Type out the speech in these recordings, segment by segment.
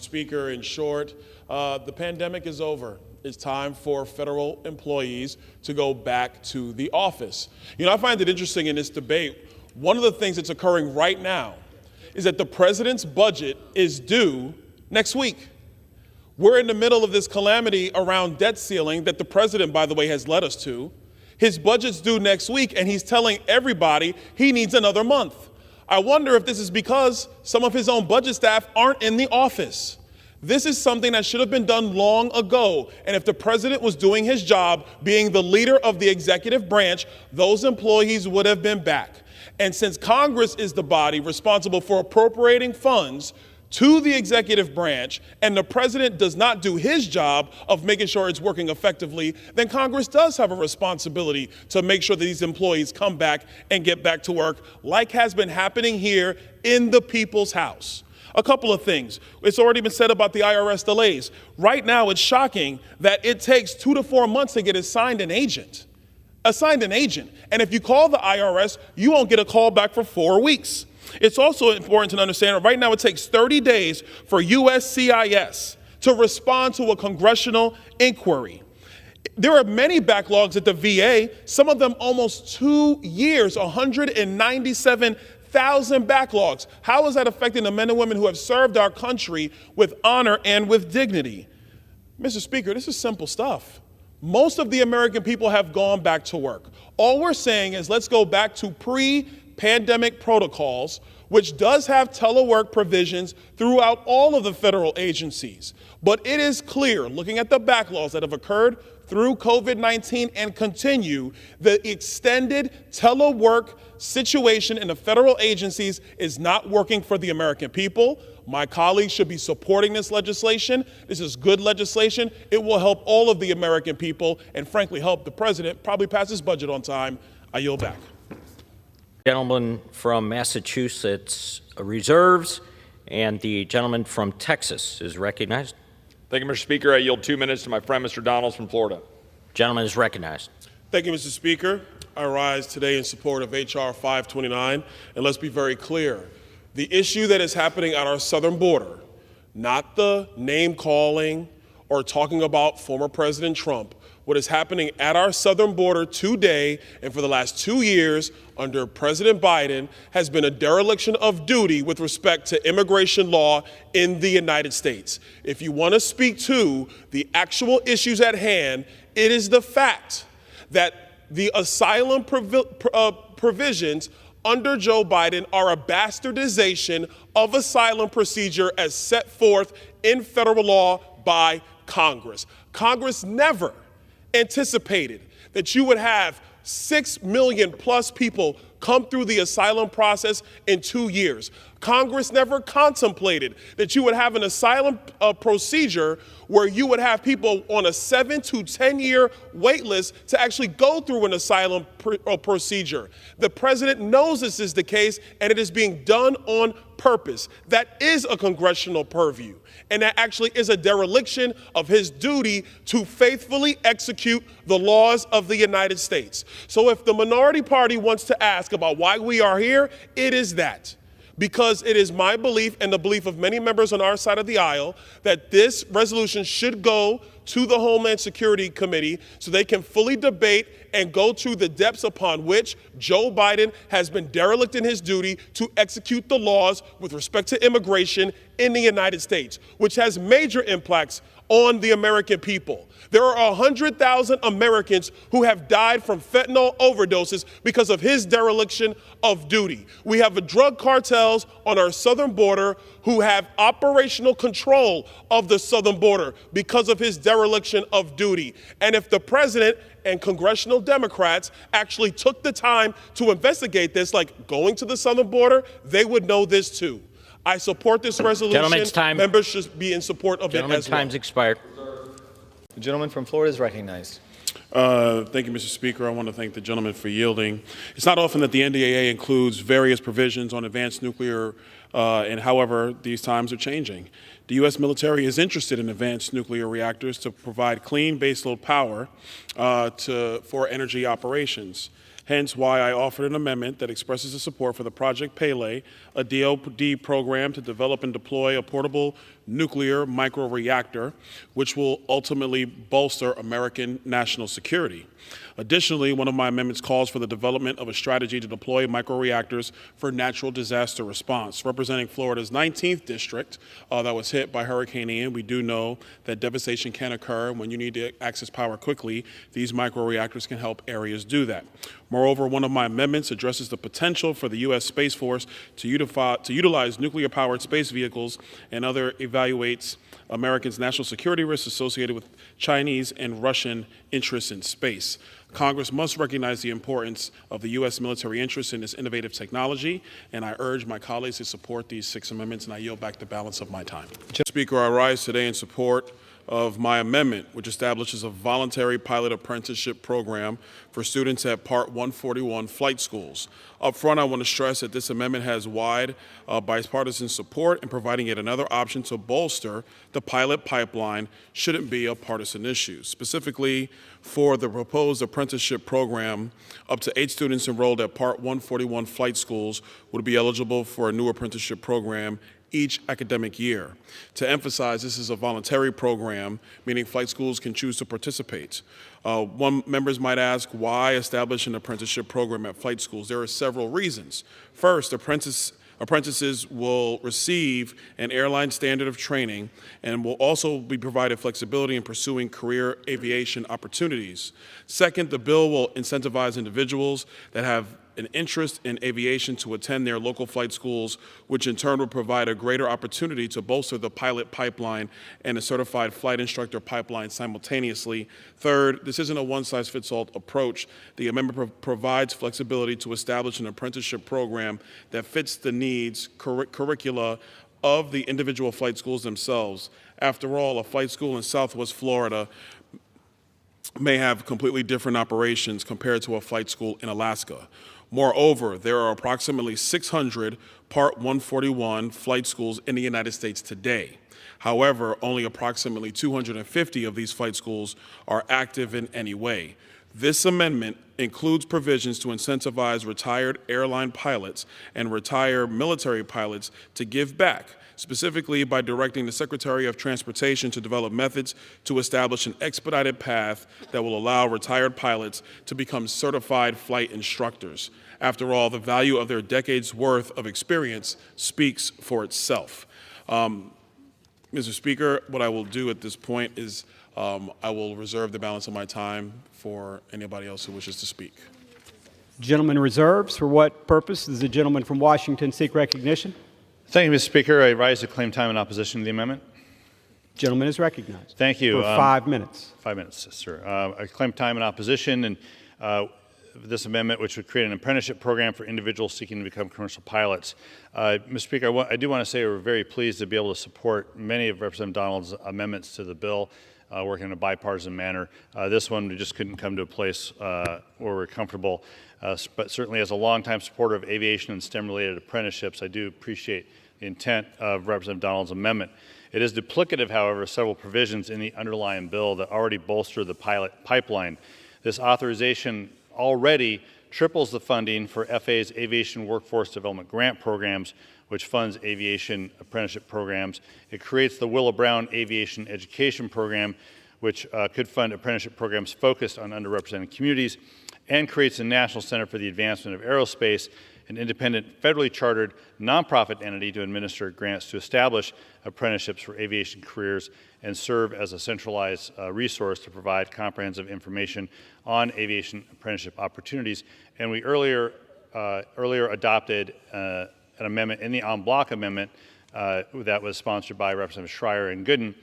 Mr. Speaker. In short, the pandemic is over. It's time for federal employees to go back to the office. You know, I find it interesting in this debate, one of the things that's occurring right now is that the president's budget is due next week. We're in the middle of this calamity around debt ceiling that the president, by the way, has led us to. His budget's due next week, and he's telling everybody he needs another month. I wonder if this is because some of his own budget staff aren't in the office. This is something that should have been done long ago. And if the president was doing his job, being the leader of the executive branch, those employees would have been back. And since Congress is the body responsible for appropriating funds to the executive branch, and the president does not do his job of making sure it's working effectively, then Congress does have a responsibility to make sure that these employees come back and get back to work, like has been happening here in the People's House. A couple of things. It's already been said about the IRS delays. Right now, it's shocking that it takes 2 to 4 months to get assigned an agent. And if you call the IRS, you won't get a call back for 4 weeks. It's also important to understand that right now it takes 30 days for USCIS to respond to a congressional inquiry. There are many backlogs at the VA, some of them almost 2 years, 197,000 backlogs. How is that affecting the men and women who have served our country with honor and with dignity? Mr. Speaker, this is simple stuff. Most of the American people have gone back to work. All we're saying is let's go back to pre-pandemic protocols, which does have telework provisions throughout all of the federal agencies. But it is clear, looking at the backlogs that have occurred through COVID-19 and continue, the extended telework situation in the federal agencies is not working for the American people. My colleagues should be supporting this legislation. This is good legislation. It will help all of the American people and frankly help the president probably pass his budget on time. I yield back. Gentleman from Massachusetts reserves, and the gentleman from Texas is recognized. Thank you, Mr. Speaker. I yield 2 minutes to my friend, Mr. Donalds from Florida. Gentleman is recognized. Thank you, Mr. Speaker. I rise today in support of H.R. 529, and let's be very clear. The issue that is happening at our southern border, not the name calling or talking about former President Trump, what is happening at our southern border today and for the last 2 years under President Biden has been a dereliction of duty with respect to immigration law in the United States. If you want to speak to the actual issues at hand, it is the fact that the asylum provisions under Joe Biden are a bastardization of asylum procedure as set forth in federal law by Congress. Congress never anticipated that you would have 6 million plus people come through the asylum process in 2 years. Congress never contemplated that you would have an asylum procedure where you would have people on a 7 to 10 year wait list to actually go through an asylum procedure. The president knows this is the case, and it is being done on purpose. That is a congressional purview, and that actually is a dereliction of his duty to faithfully execute the laws of the United States. So if the minority party wants to ask about why we are here, it is that. Because it is my belief and the belief of many members on our side of the aisle that this resolution should go to the Homeland Security Committee so they can fully debate and go to the depths upon which Joe Biden has been derelict in his duty to execute the laws with respect to immigration in the United States, which has major impacts on the American people. There are 100,000 Americans who have died from fentanyl overdoses because of his dereliction of duty. We have drug cartels on our southern border who have operational control of the southern border because of his dereliction of duty. And if the president and congressional Democrats actually took the time to investigate this, like going to the southern border, they would know this too. I support this resolution. Gentleman's time. Members should be in support of it as well. Gentleman's time's expired. The gentleman from Florida is recognized. Thank you, Mr. Speaker. I want to thank the gentleman for yielding. It's not often that the NDAA includes various provisions on advanced nuclear, and however, these times are changing. The U.S. military is interested in advanced nuclear reactors to provide clean baseload power for energy operations. hence why I offered an amendment that expresses the support for the Project Pele, a DoD program to develop and deploy a portable nuclear microreactor, which will ultimately bolster American national security. Additionally, one of my amendments calls for the development of a strategy to deploy microreactors for natural disaster response. Representing Florida's 19th district that was hit by Hurricane Ian, we do know that devastation can occur when you need to access power quickly. These microreactors can help areas do that. Moreover, one of my amendments addresses the potential for the U.S. Space Force to utilize nuclear-powered space vehicles and evaluates Americans' national security risks associated with Chinese and Russian interests in space. Congress must recognize the importance of the U.S. military interest in this innovative technology, and I urge my colleagues to support these 6 amendments, and I yield back the balance of my time. Mr. Speaker, I rise today in support of my amendment, which establishes a voluntary pilot apprenticeship program for students at Part 141 flight schools. Up front, I want to stress that this amendment has wide bipartisan support, and providing yet another option to bolster the pilot pipeline shouldn't be a partisan issue. Specifically, for the proposed apprenticeship program, up to 8 students enrolled at Part 141 flight schools would be eligible for a new apprenticeship program each academic year. To emphasize, this is a voluntary program, meaning flight schools can choose to participate. Members might ask, why establish an apprenticeship program at flight schools? There are several reasons. First, apprentices will receive an airline standard of training and will also be provided flexibility in pursuing career aviation opportunities. Second, the bill will incentivize individuals that have an interest in aviation to attend their local flight schools, which in turn will provide a greater opportunity to bolster the pilot pipeline and a certified flight instructor pipeline simultaneously. Third, this isn't a one-size-fits-all approach. The amendment provides flexibility to establish an apprenticeship program that fits the needs, curricula of the individual flight schools themselves. After all, a flight school in Southwest Florida may have completely different operations compared to a flight school in Alaska. Moreover, there are approximately 600 Part 141 flight schools in the United States today. However, only approximately 250 of these flight schools are active in any way. This amendment includes provisions to incentivize retired airline pilots and retired military pilots to give back, specifically by directing the Secretary of Transportation to develop methods to establish an expedited path that will allow retired pilots to become certified flight instructors. After all, the value of their decades' worth of experience speaks for itself. Mr. Speaker, what I will do at this point is I will reserve the balance of my time for anybody else who wishes to speak. Gentleman reserves. For what purpose does the gentleman from Washington seek recognition? Thank you, Mr. Speaker. I rise to claim time in opposition to the amendment. Gentleman is recognized. Thank you. For 5 minutes. 5 minutes, sir. I claim time in opposition and this amendment, which would create an apprenticeship program for individuals seeking to become commercial pilots. Mr. Speaker, I do want to say we're very pleased to be able to support many of Representative Donalds' amendments to the bill, working in a bipartisan manner. This one, we just couldn't come to a place where we're comfortable. But certainly as a longtime supporter of aviation and STEM-related apprenticeships, I do appreciate the intent of Representative Donalds' amendment. It is duplicative, however, of several provisions in the underlying bill that already bolster the pilot pipeline. This authorization already triples the funding for FAA's Aviation Workforce Development Grant programs, which funds aviation apprenticeship programs. It creates the Willa Brown Aviation Education Program, which could fund apprenticeship programs focused on underrepresented communities, and creates a National Center for the Advancement of Aerospace, an independent, federally chartered nonprofit entity to administer grants to establish apprenticeships for aviation careers and serve as a centralized resource to provide comprehensive information on aviation apprenticeship opportunities. And we earlier adopted an amendment in the en bloc amendment that was sponsored by Representative Schreier and Gooden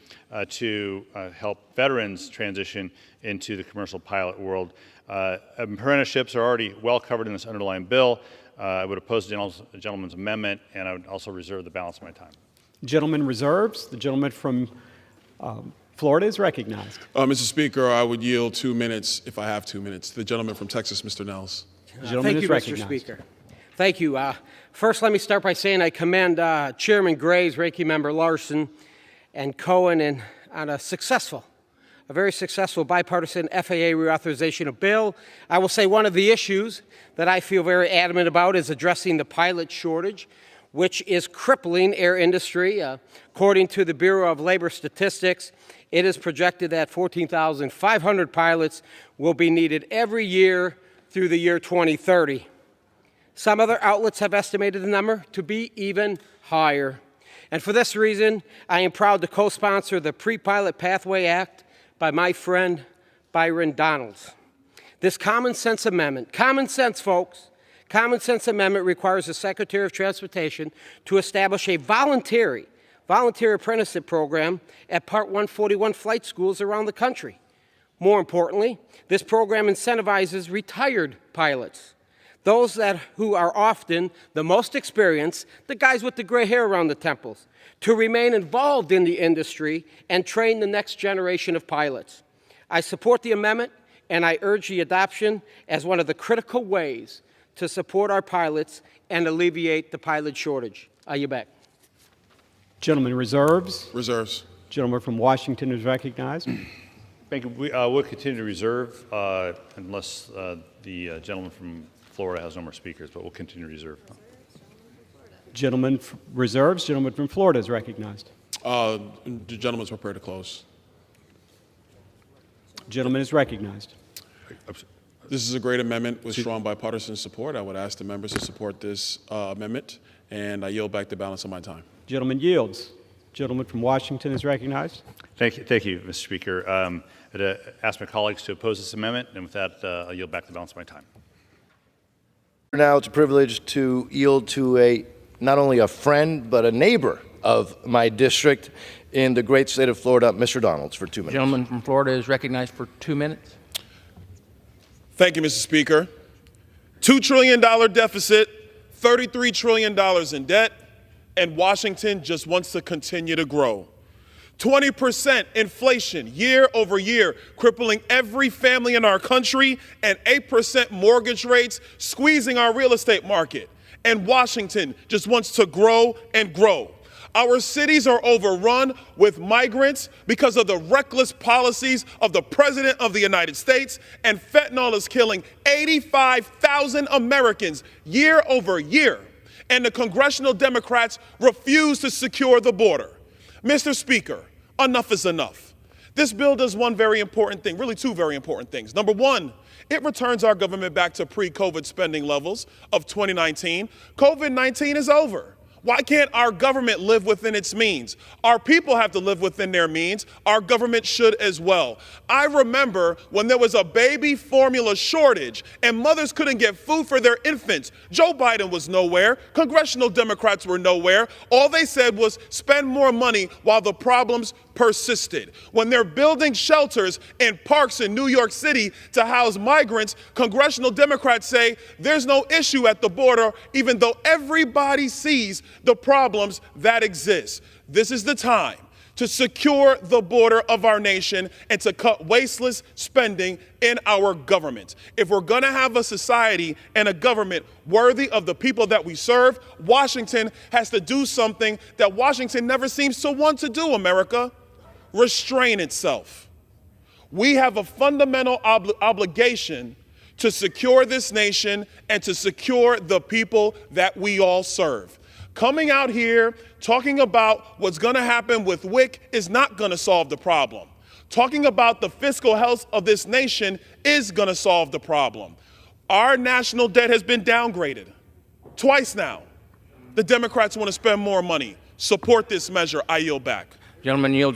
to help veterans transition into the commercial pilot world. Apprenticeships are already well covered in this underlying bill. I would oppose the gentleman's amendment, and I would also reserve the balance of my time. Gentleman reserves. The gentleman from Florida is recognized. Mr. Speaker, I would yield 2 minutes, if I have 2 minutes. The gentleman from Texas, Mr. Nels. Thank you, Mr. Speaker. Thank you. First, let me start by saying I commend Chairman Gray's Ranking Member Larson and Cohen on a successful a very successful bipartisan FAA reauthorization of bill. I will say one of the issues that I feel very adamant about is addressing the pilot shortage, which is crippling air industry. According to the Bureau of Labor Statistics, it is projected that 14,500 pilots will be needed every year through the year 2030. Some other outlets have estimated the number to be even higher. And for this reason, I am proud to co-sponsor the Pre-Pilot Pathway Act by my friend Byron Donalds. This common sense amendment, common sense, folks, common sense amendment requires the Secretary of Transportation to establish a voluntary apprenticeship program at Part 141 flight schools around the country. More importantly, this program incentivizes retired pilots, those who are often the most experienced, the guys with the gray hair around the temples, to remain involved in the industry and train the next generation of pilots. I support the amendment, and I urge the adoption as one of the critical ways to support our pilots and alleviate the pilot shortage. I yield back. Gentleman reserves. Reserves. Gentleman from Washington is recognized. Thank you. We'll continue to reserve unless the gentleman from Florida has no more speakers, but we'll continue to reserve. Gentleman reserves. Gentleman from Florida is recognized. The gentleman's prepared to close. Gentleman is recognized. This is a great amendment with strong bipartisan support. I would ask the members to support this amendment, and I yield back the balance of my time. Gentleman yields. Gentleman from Washington is recognized. Thank you, Mr. Speaker. I'd ask my colleagues to oppose this amendment, and with that, I'll yield back the balance of my time. Now it's a privilege to yield to not only a friend, but a neighbor of my district in the great state of Florida, Mr. Donalds, for 2 minutes. The gentleman from Florida is recognized for 2 minutes. Thank you, Mr. Speaker. $2 trillion deficit, $33 trillion in debt, and Washington just wants to continue to grow. 20% inflation year over year, crippling every family in our country, and 8% mortgage rates, squeezing our real estate market. And Washington just wants to grow and grow. Our cities are overrun with migrants because of the reckless policies of the President of the United States, and fentanyl is killing 85,000 Americans year over year. And the congressional Democrats refuse to secure the border. Mr. Speaker, enough is enough. This bill does one very important thing, really two very important things. Number one, it returns our government back to pre-COVID spending levels of 2019. COVID-19 is over. Why can't our government live within its means? Our people have to live within their means. Our government should as well. I remember when there was a baby formula shortage and mothers couldn't get food for their infants. Joe Biden was nowhere. Congressional Democrats were nowhere. All they said was spend more money while the problems persisted. When they're building shelters in parks in New York City to house migrants, congressional Democrats say there's no issue at the border, even though everybody sees the problems that exist. This is the time to secure the border of our nation and to cut wasteless spending in our government. If we're going to have a society and a government worthy of the people that we serve, Washington has to do something that Washington never seems to want to do, America: restrain itself. We have a fundamental obligation to secure this nation and to secure the people that we all serve. Coming out here talking about what's going to happen with WIC is not going to solve the problem. Talking about the fiscal health of this nation is going to solve the problem. Our national debt has been downgraded twice now. The Democrats want to spend more money. Support this measure. I yield back. Gentleman yields